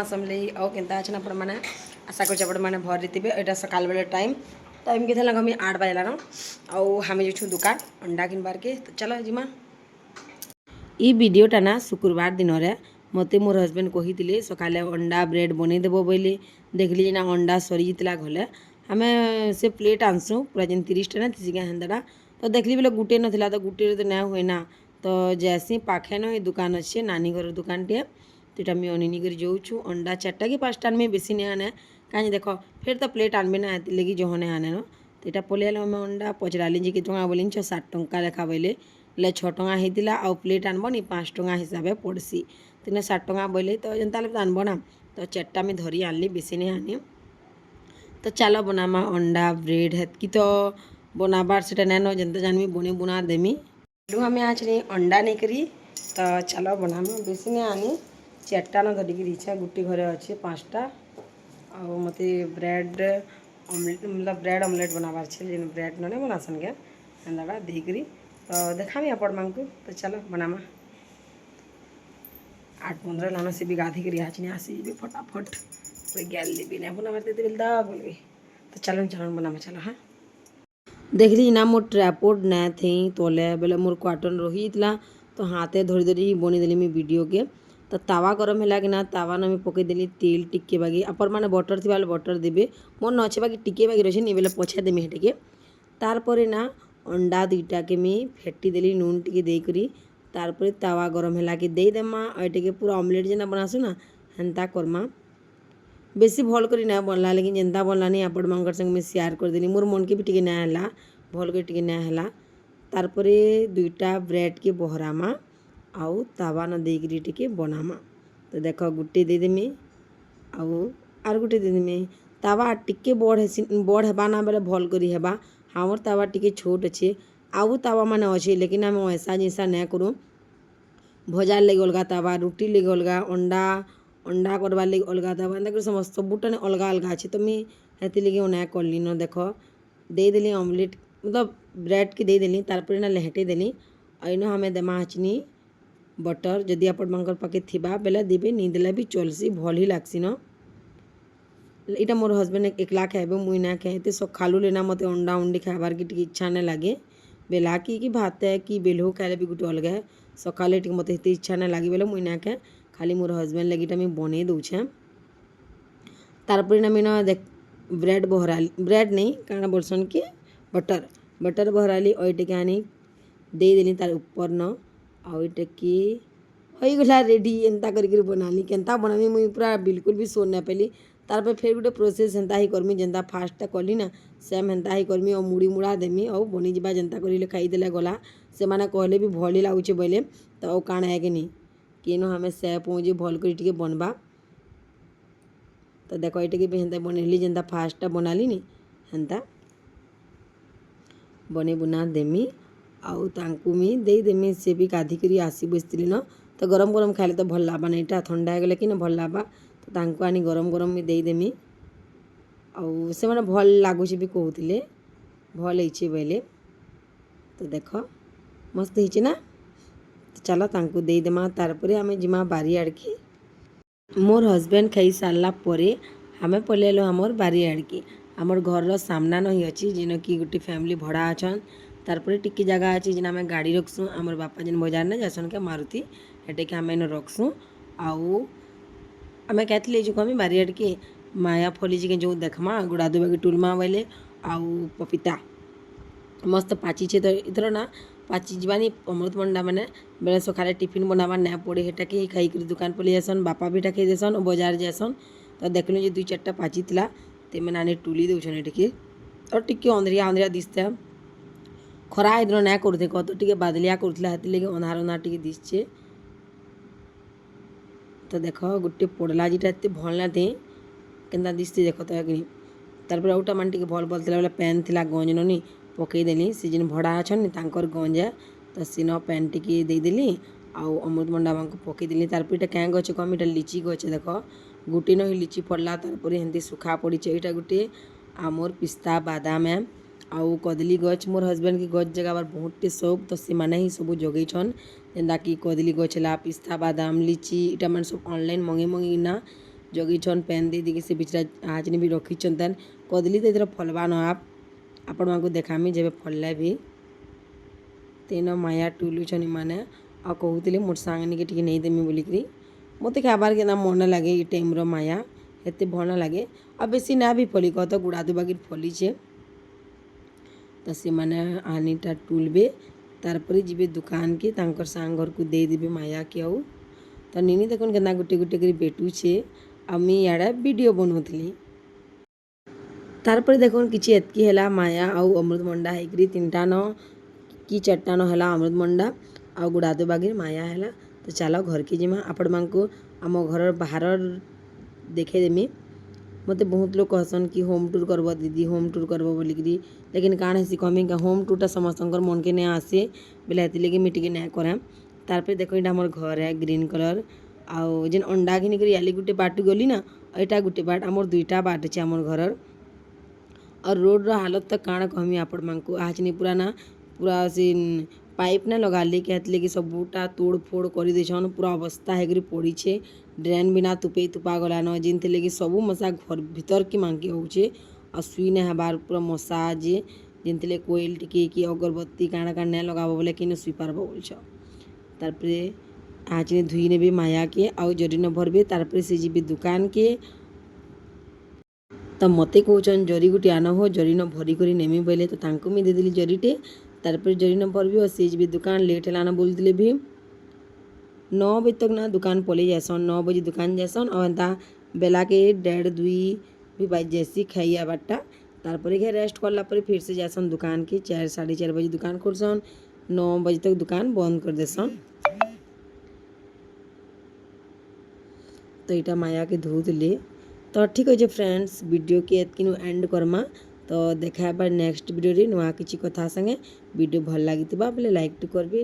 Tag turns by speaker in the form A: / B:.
A: समले आउ केन्ता अच्छे आपण मैंने आशा कर मैंने भर थे यहाँ सकाल बेले टाइम टाइम के लगे 8 बजलान आउ हमें जो दुकान अंडा किनबार के तो चलो जिमा ई वीडियोटा ना शुक्रवार दिन मते मोर हजबैंड कही सकाले अंडा ब्रेड बनईदेव बोली देखली ना अंडा सरी जाता घले हमें से प्लेट आनसु पूरा जेन 30टा ना तीसिका हेन्दाटा तो देखली बोले गुटे नाला तो गुटे तो ना हुए ना तो जैसी पाखे न दुकान अच्छे नानी घर दुकान टे तो ये मुझे अनिनी कर जाऊँ अंडा 4टा कि 5टा आनमी बेसी नहीं आने कहीं देख फिर तो प्लेट आनबे ना लगी जहने आने न तो यहाँ पलियाल मैं अंडा पचराली जे कि बोली 60 टंका लेखा बोले 6 टंका होता आउ प्लेट आनबनी 5 टंका हिसाब से पड़सी तो 60 टंका बोले तो जनता तो आनब ना तो 4टा मैं धरी आनली बेसी नहीं आनी तो चलो बनामा अंडा ब्रेड हेतकी तो बनाबार से नैन जनता जानवी बने बुना देमी हमें आज नहीं अंडा नहीं करी तो चलो बनामा बेसी नहीं आनी 4टा न धरिकी इच्छा गुटी घरे अच्छे 5टा आउ मत ब्रेड ऑमलेट मतलब ब्रेड ऑमलेट बनाबार छे जेन ब्रेड न बनासन के अंडा देकरी तो देखामी आपण मानकु तो चलो बनामा 8-15 लाना से भी गाधी करी आज नहीं आसी भी फटाफट कोई गैल भी नहीं बना मारते बिल दा बोलबी तो चलो चलो बनामा चलो हाँ देखली ना मोर ट्राइपॉड ना थे तोले बेले मोर कार्टन रही तो हाथे धरी धरी बनी देली मी वीडियो के तो तावा गरम है कि ना तावा ना पकईदेली तेल टिके बागी आपण मैंने बटर थी बटर देवे मोर न अच्छे बाकी टिके बागी रही नहीं बेले पछा देमी हेटे तारपरे ना अंडा 2टा के मी फेटी देली नून टिके देकरी तारपरे तावा गरम है कि देदेमा ये पूरा ऑमलेट जेना बनासु ना हेन्ता करमा बेसी भल करी ना बनला लेकिन जेन्ता बनलानी आपण मानकर संग में शेयर कर देली मोर मन के भी टिके ना हला भल कर टिके ना हला तारपरे 2टा ब्रेड के बहरामा आउ तावा न देकरी टिके बनामा तो देख गुटे देदेमी आउ आर गुटे देदेमी तावा टिके बड़ हेबा ना बेले भल करी हेबा हमर तावा टिके छोट अच्छे आउ तावा माने अच्छे लेकिन आम ऐसा जैसा ना करूँ भजार लगे अलग तावा रुटी लगे अलग अंडा अंडा करवार लगे अलग तावा एंता समस्त सबूटा अलग अलग अच्छे तो मुझे हेती लगे ना करली न देख देदेली ऑमलेट मतलब ब्रेड के देदेली तारपरे ना लेहटे देली अन हमें देमा हचनी बटर जदि आपण मानकर पाके थिबा बेले देबे नहीं देला भी चलसी भल ही लागसी न इटा मोर हजबैंड एकला खाइबे मुई ना खाए तो सकालू लेना मत अंडा उंडी खाइबार की इच्छा ना लगे बेला कि भात कि बेलो खाइले भी गोटे अलग है सकाले टी मत इच्छा ना लगे बेले मुई ना खाए खाली मोर हजबैंड लगे मुझे बने दूचे तारपरे ना मैं देख ब्रेड बहराली ब्रेड नहीं क्या बोलसन कि बटर बटर बहराली और ये आनी देदेली तार ऊपर न आईटे होगला रेडी एंता कर बनाली केन्ता बनामी मुई पूरा बिल्कुल भी सोच ना पाली तार फिर गोटे प्रोसेस हेन्ता ही करमी जेन्ता फास्टा कली ना सेम हेन्ता ही करमी और मुड़ी मुड़ा देमी और बनी जा जेन्ता कर खाईदे गला से मैंने कहले भी भल लगुचे बोले तो काण है कि नहीं कि हमें से पहुँचे भल कर बनवा तो देख ये भी हेन्ता बनैली जेन्ता फास्टा बनाली नी हेन्ता बने बुना देमी आउ तांकु मी दे देमी से भी गाधी करी आसी बसती न तो गरम गरम खाइले तो भल लाबा नहीं इटा ठंडा हो गले कि ना भल लाबा तो तांकु आनी गरम गरम भी दे देमी आउ से मैंने भल लगुच भी कहते भल होइछे बोले तो देख मस्त होइछे ना तो चलो तांकु दे देमा तारपरे आमे जिमा बारी आड़के मोर हजबैंड खाई सारला परे हमें पलियालो हमर बारी आड़के हमर घर सामना नहीं अच्छी जेन कि गोटे फैमिली भड़ा अच्छन तारपरे टिकी जगह अच्छी जेना आम गाड़ी रखसुँ आमर बापा जेन बजार ना जासन के मारुति हेटे के आम रखसुँ आउ आम कहते जो कमी बारियाड़ के माया फली जी के जो देखमा गुड़ा दुबा के टुलमा बोले आउ पपीता मस्त पाची छे तो इधर ना पाची जीवानी अमृतभंडा मैंने बेले सकाले टिफिन बनावा ना पड़े हेटा के खाई कर दुकान पर जासन बापा भी खाई देसन बाजार जासन तो देखल जो 2-4टा पाची थी ते मैंने आने टुली देउछन टिके और टिके अंधरिया अंधरिया दिसते खरा इधर ना करते कत टे बादलिया करूला हाथी लगे अंधार अंधार टे दिशे तो देख गोटे पड़ला जीटा एत भल ना थे केन्ता दिशते देख तो कि तारपर आउटा मान टे भल भल बोले पैन थी गंज ननी पकईदेली सी जेन भड़ा अच्छन तांकर गंज है तो सी न पैन टिके देदेली आउ अमृतभंडा मान पकईदेली तारपर इटा क्या गछ कम इटा लिची गछ देख गोटे न लिची पड़ला तारपर हेन्ती सुखा पड़ी यहाँ गोटे आमर पिस्ता बादाम है आउ कदली गछ मोर हजबैंड के गछ जगाबार बहुतटे शौक तो से माने ही सब जगैछन जेनता कि कदली गछ है पिस्ता बादाम लिची इटा मैंने सब ऑनलाइन मंगे मंगी ना जगिछन पेन दे दिके से बिचरा आजने भी रखिछन तन कदली तो इधर फलबा न आपण मानकु देखामी जेबे फलले भी तेन माया टुलुछन माने आ कहूतिले मोर सांगनी के टिके नहीं देमी बोलिकरी मते खाबार के ना मन लगे ई टाइम रो माया एते भल लगे आ बेसी ना भी फली कत गुड़ा दुबागिर फली छे तो से माने आनीटा टुलबे तारपरे जीवे दुकान के तांकर सांग घर को दे देबे माया के आउ तो निनी देखुन केना गुटे गुटे करी बेटू छे आमी याडा वीडियो बनौथली तारपरे देखुन किछि एतकी हैला माया आउ अमृतभंडा हेकरी तीनटा न कि चारटा न हैला अमृतभंडा आउ गुड़ादो बागिर माया हैला तो चलो घर के जिमा आपण मानकु आम घर बाहर देखे देमी मते बहुत लोग कहसन कि होम टूर करब दीदी होम टूर करब बोलिकी लेकिन काण हेसी कहमी होम टूरटा समस्तंकर मन के नहीं आसे बेले हेती लगे मुझे टिके नहीं कराम तारपर देखो ये मोर घर है ग्रीन कलर आउ जेन अंडा घिनिक याली गुटे बाट गली ना एटा गुटे बाट आमर दुईटा बाट है आमर घर और रोड रो हालत तो काण कहमी आपण मानकु आज नहीं पूरा ना पूरा से पाइप ना लगा ले कहते लगे सबूटा तोड़ फोड़ कर देछन पूरा अवस्था है पड़ी छे ड्रेन बिना तुपे तुपा गलान जिनते लगे सबू मशा घर भीतर की मांगे होचे और सुई ना हबार पूरा मशा जे जिनते लगे कोयल टिके कि अगरबत्ती काଣା काଣା नहीं लगाबो बोले कि सुई पारबो बोलछ तारपरे आज ने धुई नेबे माया के आउ जरी न भरबे तारपरे से जीबे दुकान के तो मते कहचन जरी गुटी आन हो जरी न भरी करी नेमी बोले तो तांको मी दे देली जरीटे तारपर जरी न भरबी और से भी दुकान लेट है बोलते भी 9 बजे तक ना दुकान पलि जासन 9 बजे दुकान जासन और एंता बेला के 1:30 2 भी बज जैसी खाइया बाटा तारपर घर रेस्ट करला पर फिर से जासन दुकान के 4 4:30 बजे दुकान खोलसन 9 बजे तक दुकान बंद कर देसन तो यहाँ माया के धो दिले तो ठीक है फ्रेंड्स वीडियो के एतकिनु एंड करमा तो देखा नेक्स्ट वीडियो नुआ किसी कथा संगे वीडियो भल लगी बोले लाइक टू करबे।